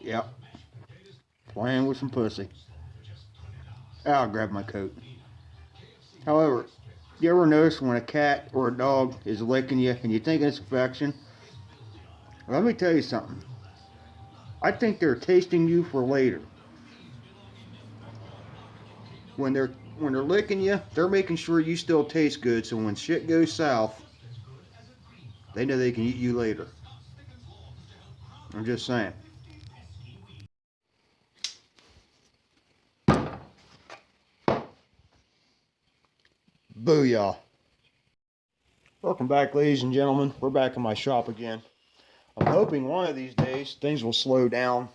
Yep, playing with some pussy. I'll grab my coat. However, you ever notice when a cat or a dog is licking you and you think it's affection? Let me tell you something. I think they're tasting you for later. When they're when they're licking you, they're making sure you still taste good. So when shit goes south, they know they can eat you later. I'm just saying. Booyah. Welcome back, ladies and gentlemen. We're back in my shop again. I'm hoping one of these days things will slow down.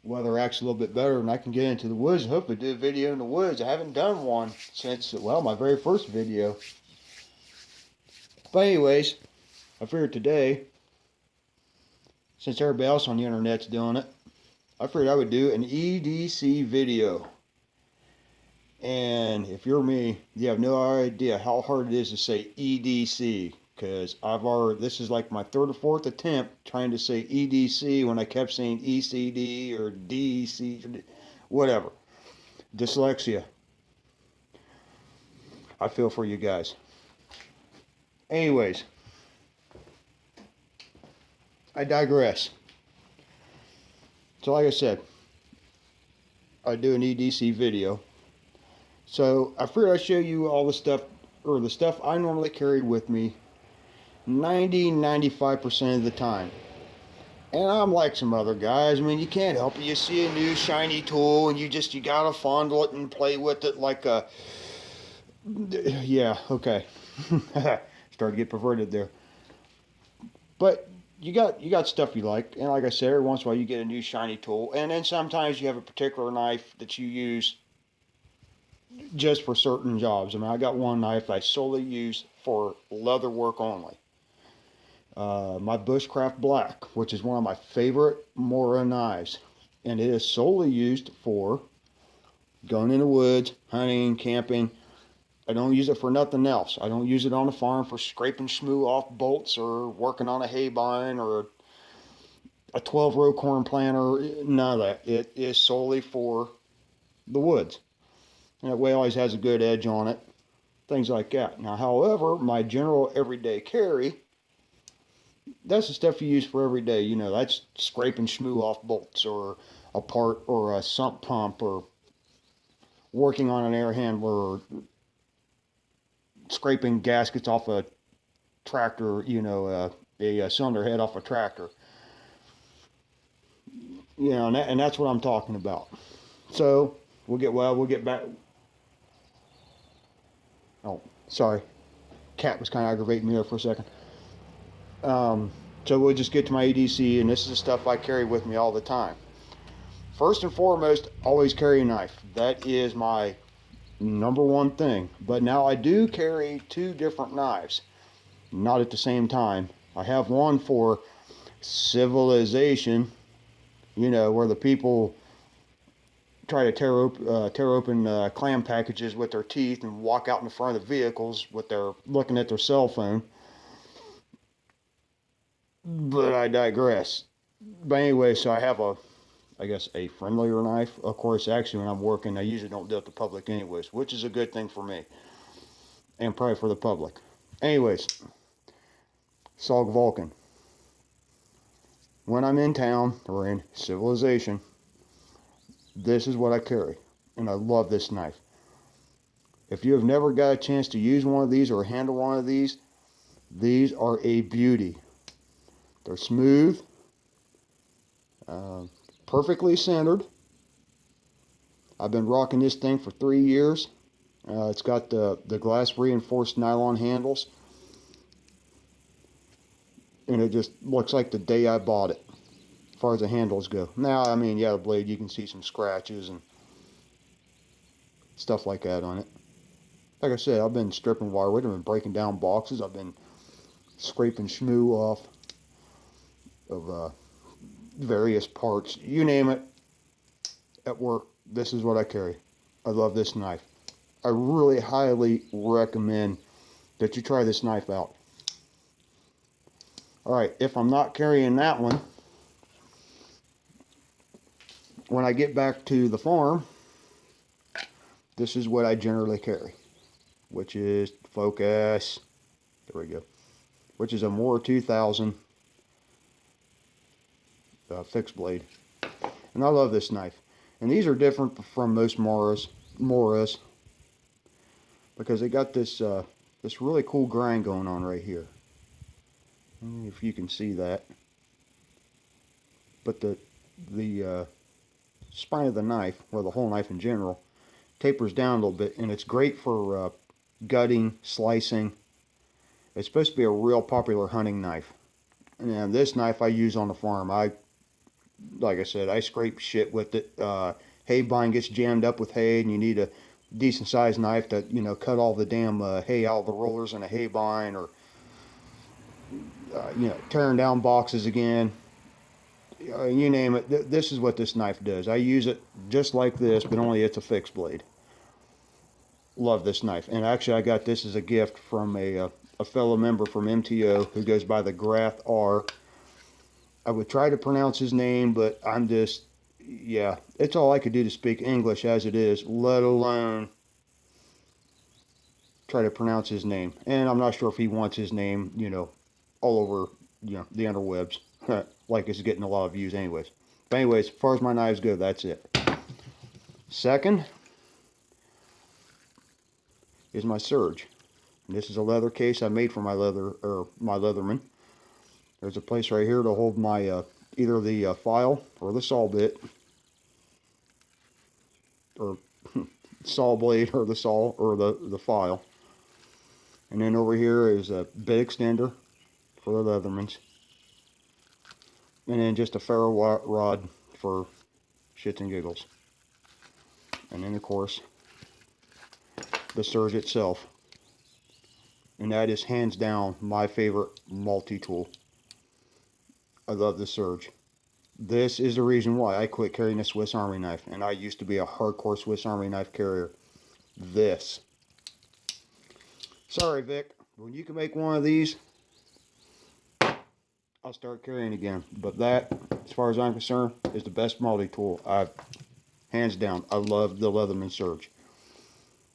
Weather acts a little bit better and I can get into the woods and hopefully do a video in the woods. I haven't done one since, well, my very first video. But anyways, I figured today, since everybody else on the internet's doing it, I figured I would do an EDC video. And if you're me, you have no idea how hard it is to say EDC, because this is like my third or fourth attempt trying to say EDC when I kept saying ECD or DEC, whatever. Dyslexia. I feel for you guys. Anyways, I digress. So like I said, I do an EDC video. So I figured I'd show you all the stuff, or the stuff I normally carry with me 95% of the time. And I'm like some other guys. I mean, you can't help it. You see a new shiny tool and you gotta fondle it and play with it like a... Yeah, okay. Started to get perverted there. But you got stuff you like. And like I said, every once in a while you get a new shiny tool. And then sometimes you have a particular knife that you use just for certain jobs. I mean, I got one knife I solely use for leather work only. My Bushcraft Black, which is one of my favorite Mora knives, and it is solely used for going in the woods, hunting, camping. I don't use it for nothing else. I don't use it on the farm for scraping shmoo off bolts or working on a hay bine or a 12-row corn planter. None of that. It is solely for the woods. And that way it always has a good edge on it. Things like that. Now, however, my general everyday carry, that's the stuff you use for every day. You know, that's scraping shmoo off bolts or a part or a sump pump or working on an air handler or scraping gaskets off a tractor, you know, a cylinder head off a tractor. You know, and that's what I'm talking about. So we'll get back. Oh, sorry. Cat was kind of aggravating me there for a second. So we'll just get to my EDC, and this is the stuff I carry with me all the time. First and foremost, always carry a knife. That is my number one thing. But now I do carry two different knives, not at the same time. I have one for civilization, you know, where the people try to tear open clam packages with their teeth and walk out in the front of the vehicles with their looking at their cell phone. But I digress. But anyway, so I have I guess a friendlier knife. Of course, actually when I'm working, I usually don't do it to public anyways, which is a good thing for me. And probably for the public. Anyways, SOG Vulcan. When I'm in town, or in civilization, this is what I carry. And I love this knife. If you have never got a chance to use one of these or handle one of these are a beauty. They're smooth, perfectly centered. I've been rocking this thing for 3 years. It's got the glass reinforced nylon handles. And it just looks like the day I bought it, as far as the handles go. Now, I mean, yeah, the blade, you can see some scratches and stuff like that on it. Like I said, I've been stripping wirewood, I've been breaking down boxes, I've been scraping shmoo off of various parts. You name it, at work, this is what I carry. I love this knife. I really highly recommend that you try this knife out. Alright, if I'm not carrying that one, when I get back to the farm, this is what I generally carry, which is, focus, there we go, which is a Mora 2000 fixed blade. And I love this knife. And these are different from most Moras because they got this this really cool grind going on right here. If you can see that. But the spine of the knife, or the whole knife in general, tapers down a little bit, and it's great for gutting, slicing. It's supposed to be a real popular hunting knife. And this knife I use on the farm. Like I said, I scrape shit with it. Hay bind gets jammed up with hay, and you need a decent sized knife to, you know, cut all the damn hay out of the rollers in a hay bind, or you know, tearing down boxes again. You name it. This is what this knife does. I use it just like this, but only it's a fixed blade. Love this knife. And actually, I got this as a gift from a fellow member from MTO who goes by the Grath R. I would try to pronounce his name, but I'm just, yeah, it's all I could do to speak English as it is, let alone try to pronounce his name. And I'm not sure if he wants his name, you know, all over, you know, the interwebs, like it's getting a lot of views anyways. But anyways, as far as my knives go, that's it. Second is my Surge. And this is a leather case I made for my Leatherman. There's a place right here to hold my either the file or the saw bit, or saw blade, or the saw, or the file. And then over here is a bit extender for the Leathermans. And then just a ferro rod for shits and giggles. And then of course the Surge itself. And that is hands down my favorite multi-tool. I love the Surge. This is the reason why I quit carrying a Swiss Army knife, and I used to be a hardcore Swiss Army knife carrier. This. Sorry, Vic. When you can make one of these, I'll start carrying again. But that, as far as I'm concerned, is the best multi-tool. Hands down, I love the Leatherman Surge.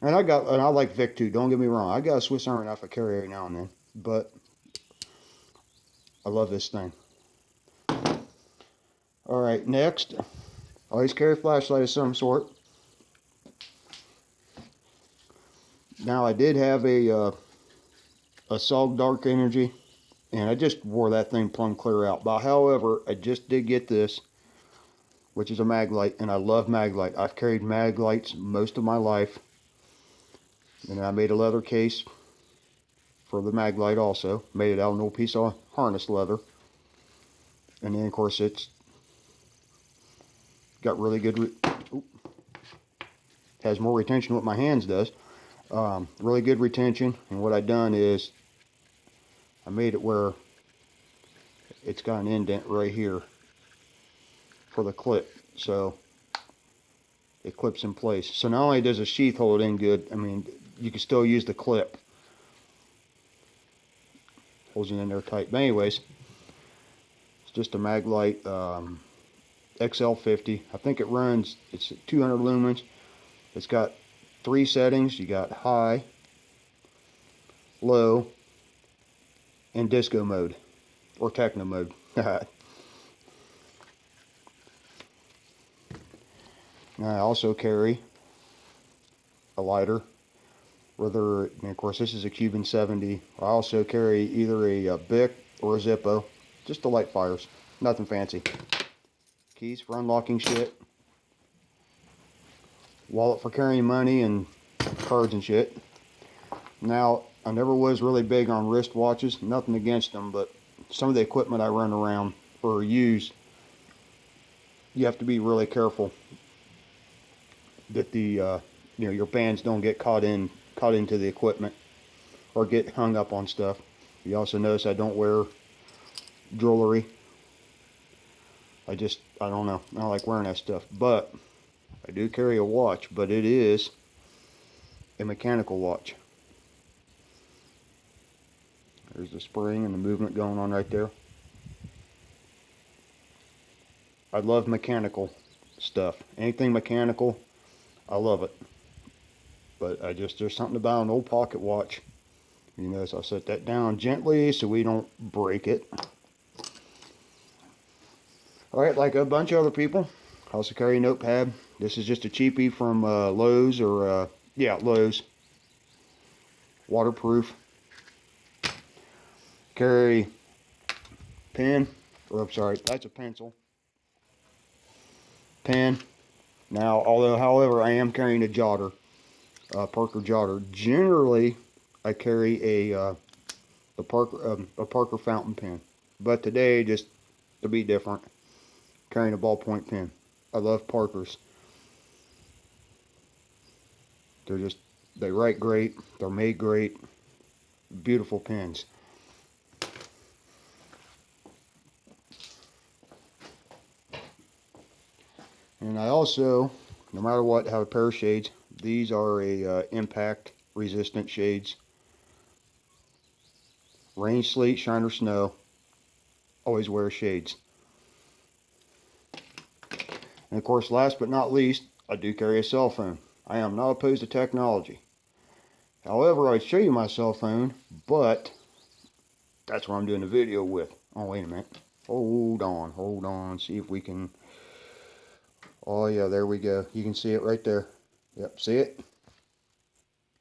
And I like Vic too, don't get me wrong. I got a Swiss Army knife I carry every now and then. But I love this thing. Alright, next. Always carry a flashlight of some sort. Now I did have a SOG Dark Energy, and I just wore that thing plumb clear out. But however, I just did get this, which is a Maglite, and I love Maglite. I've carried Maglites most of my life. And I made a leather case for the Maglite also. Made it out of an old piece of harness leather. And then of course it's got really good, has more retention than what my hands does. Really good retention. And what I done is I made it where it's got an indent right here for the clip, so it clips in place. So not only does the sheath hold in good, I mean, you can still use the clip. Holds it in there tight. But anyways, it's just a Maglite XL50. I think it runs, it's 200 lumens. It's got 3 settings. You got high, low, and disco mode, or techno mode. Now I also carry a lighter. Whether, and of course this is a Cuban 70. I also carry either a Bic or a Zippo, just to light fires, nothing fancy. Keys for unlocking shit. Wallet for carrying money and cards and shit. Now, I never was really big on wristwatches, nothing against them, but some of the equipment I run around or use, you have to be really careful that the you know, your bands don't get caught into the equipment or get hung up on stuff. You also notice I don't wear jewelry. I don't know, I don't like wearing that stuff. But I do carry a watch, but it is a mechanical watch. There's the spring and the movement going on right there. I love mechanical stuff. Anything mechanical, I love it. But there's something about an old pocket watch. You know, so I'll set that down gently so we don't break it. Alright, like a bunch of other people, I also carry a notepad. This is just a cheapie from Lowe's or, yeah, Lowe's. Waterproof. Carry pen, or I'm sorry, that's a pencil. Pen. Now, however, I am carrying a jotter, Parker jotter. Generally, I carry a Parker fountain pen, but today, just to be different, carrying a ballpoint pen. I love Parkers. They write great. They're made great. Beautiful pens. And I also, no matter what, have a pair of shades. These are a impact resistant shades. Rain, sleet, shine, or snow. Always wear shades. And of course, last but not least, I do carry a cell phone. I am not opposed to technology. However, I'd show you my cell phone, but that's what I'm doing the video with. Oh, wait a minute. Hold on. See if we can... Oh, yeah, there we go. You can see it right there. Yep, see it?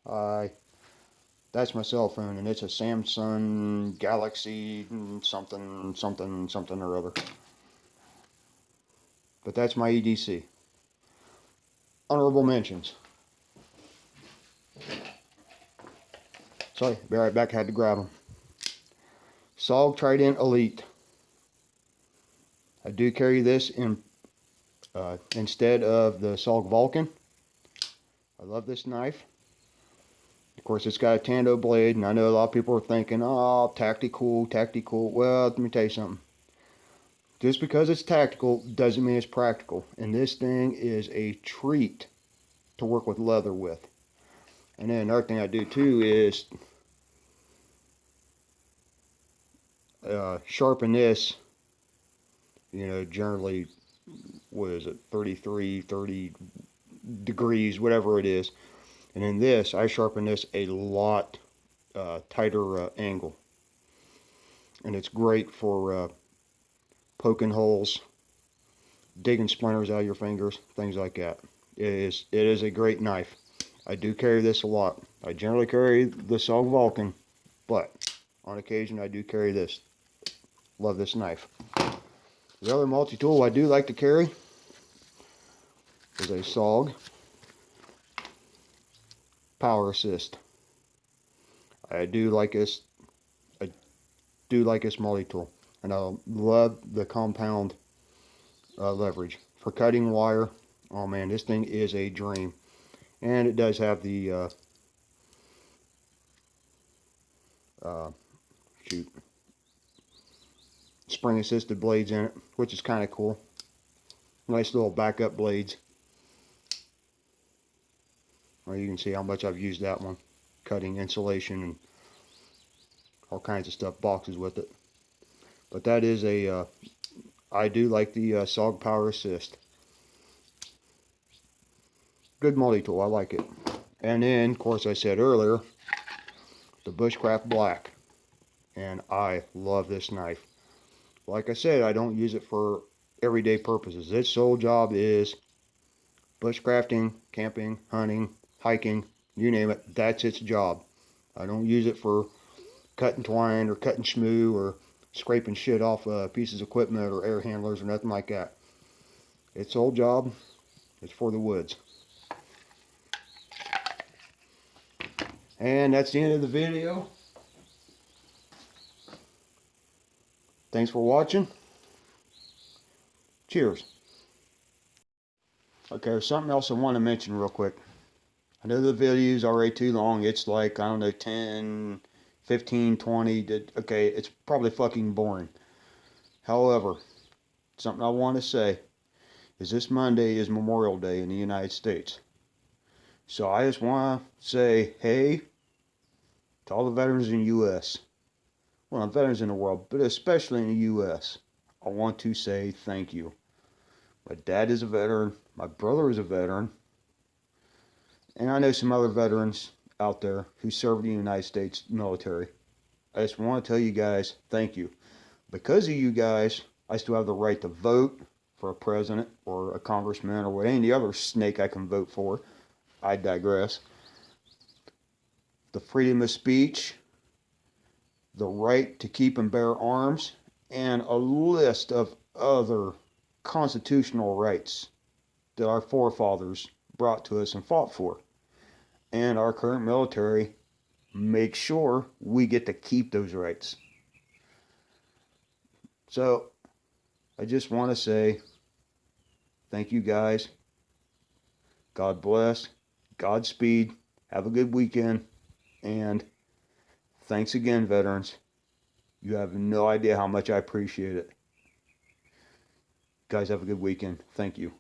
That's my cell phone, and it's a Samsung Galaxy something or other. But that's my EDC. Honorable mentions. Sorry, be right back. Had to grab them. SOG Trident Elite. I do carry this instead of the SOG Vulcan. I love this knife. Of course, it's got a Tando blade, and I know a lot of people are thinking, oh, tactical. Well, let me tell you something. Just because it's tactical doesn't mean it's practical. And this thing is a treat to work with leather with. And then another thing I do too is sharpen this, you know, generally, what is it, 33, 30 degrees, whatever it is. And in this, I sharpen this a lot tighter angle. And it's great for poking holes, digging splinters out of your fingers, things like that. It is a great knife. I do carry this a lot. I generally carry the SOG Vulcan, but on occasion I do carry this. Love this knife. The other multi-tool I do like to carry is a SOG Power Assist. I do like this multi-tool, and I love the compound leverage for cutting wire. Oh man, this thing is a dream. And it does have the spring assisted blades in it, which is kind of cool. Nice little backup blades. Well, you can see how much I've used that one, cutting insulation and all kinds of stuff, boxes with it. But that is a I do like the SOG Power Assist. Good multi-tool, I like it. And then, of course, I said earlier, the Bushcraft Black. And I love this knife. Like I said, I don't use it for everyday purposes. Its sole job is bushcrafting, camping, hunting, hiking, you name it. That's its job. I don't use it for cutting twine or cutting shmoo or scraping shit off pieces of equipment or air handlers or nothing like that. Its sole job is for the woods. And that's the end of the video. Thanks for watching. Cheers. Okay, there's something else I want to mention real quick. I know the video is already too long. It's like, I don't know, 10, 15, 20. Okay, it's probably fucking boring. However, something I want to say is this Monday is Memorial Day in the United States. So I just want to say, hey, to all the veterans in the U.S., well, veterans in the world, but especially in the U.S., I want to say thank you. My dad is a veteran. My brother is a veteran. And I know some other veterans out there who served in the United States military. I just want to tell you guys thank you. Because of you guys, I still have the right to vote for a president or a congressman or any other snake I can vote for. I digress. The freedom of speech, the right to keep and bear arms, and a list of other constitutional rights that our forefathers brought to us and fought for. And our current military makes sure we get to keep those rights. So I just want to say thank you guys. God bless. Godspeed. Have a good weekend. And thanks again, veterans. You have no idea how much I appreciate it. Guys, have a good weekend. Thank you.